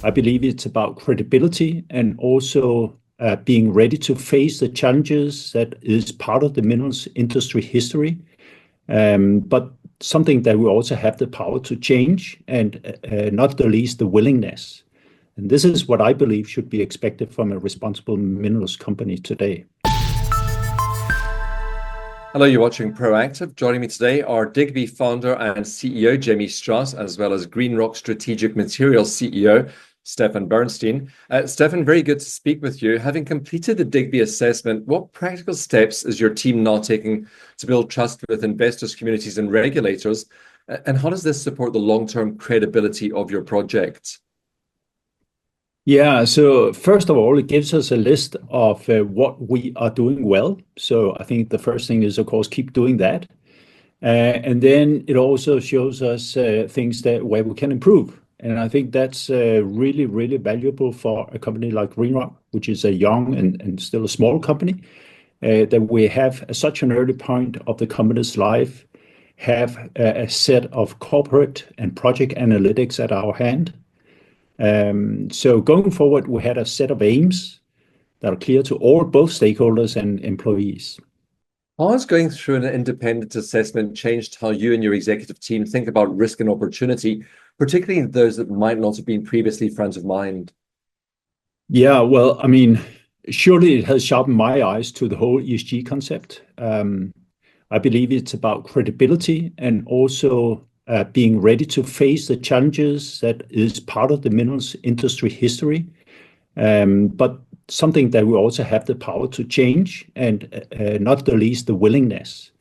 I believe it's about credibility and also being ready to face the challenges that is part of the minerals industry history, but something that we also have the power to change and not the least the willingness. And this is what I believe should be expected from a responsible minerals company today. Hello, you're watching Proactive. Joining me today are Digby founder and CEO Jamie Strauss, as well as GreenRock Strategic Materials CEO Stefan Bernstein. Stefan, very good to speak with you. Having completed the Digby assessment, what practical steps is your team now taking to build trust with investors, communities, and regulators? And how does this support the long-term credibility of your project? Yeah, so first of all, it gives us a list of what we are doing well. So I think the first thing is, of course, keep doing that. And then it also shows us things that where we can improve. And I think that's really, really valuable for a company like GreenRock, which is a young and still a small company, that we have at such an early point of the company's life, have a set of corporate and project analytics at our hand. So going forward, we had a set of aims that are clear to both stakeholders and employees. How has going through an independent assessment changed how you and your executive team think about risk and opportunity, particularly those that might not have been previously front of mind? Yeah, well, I mean, surely it has sharpened my eyes to the whole ESG concept. I believe it's about credibility and also being ready to face the challenges that is part of the minerals industry history, but something that we also have the power to change and not the least the willingness.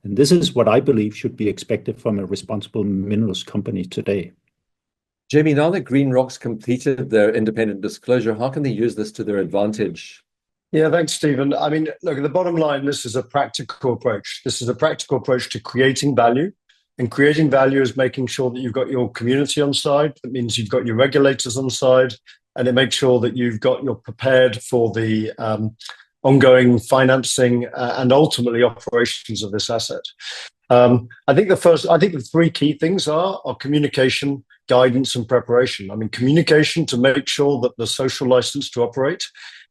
And this is what I believe should be expected from a responsible minerals company today. Jamie, now that GreenRock's completed their independent disclosure, how can they use this to their advantage? Yeah, thanks, Stephen. I mean, look, at the bottom line, this is a practical approach. This is a practical approach to creating value. And creating value is making sure that you've got your community on side. That means you've got your regulators on side. And it makes sure that you're prepared for the ongoing financing and ultimately operations of this asset. I think the three key things are communication, guidance, and preparation. I mean, communication to make sure that the social license to operate,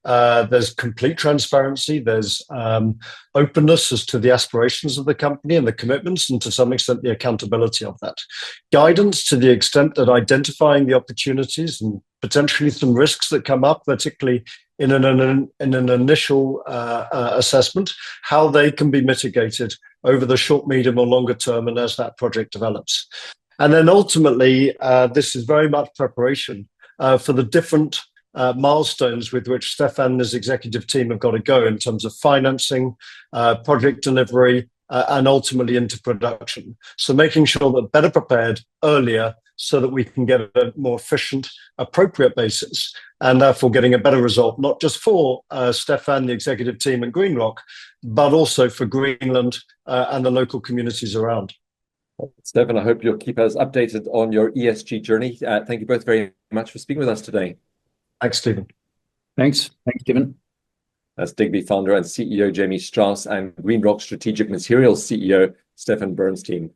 there's complete transparency, there's openness as to the aspirations of the company and the commitments, and to some extent the accountability of that. Guidance to the extent that identifying the opportunities and potentially some risks that come up, particularly in an initial assessment, how they can be mitigated over the short, medium, or longer term, and as that project develops. And then ultimately, this is very much preparation for the different milestones with which Stefan and his executive team have got to go in terms of financing, project delivery, and ultimately into production. So making sure that better prepared earlier so that we can get a more efficient, appropriate basis, and therefore getting a better result, not just for Stefan, the executive team and GreenRock, but also for Greenland and the local communities around. Stefan, I hope you'll keep us updated on your ESG journey. Thank you both very much for speaking with us today. Thanks, Stephen. Thanks, Stephen. That's Digby founder and CEO Jamie Strauss and GreenRock Strategic Materials CEO Stefan Bernstein.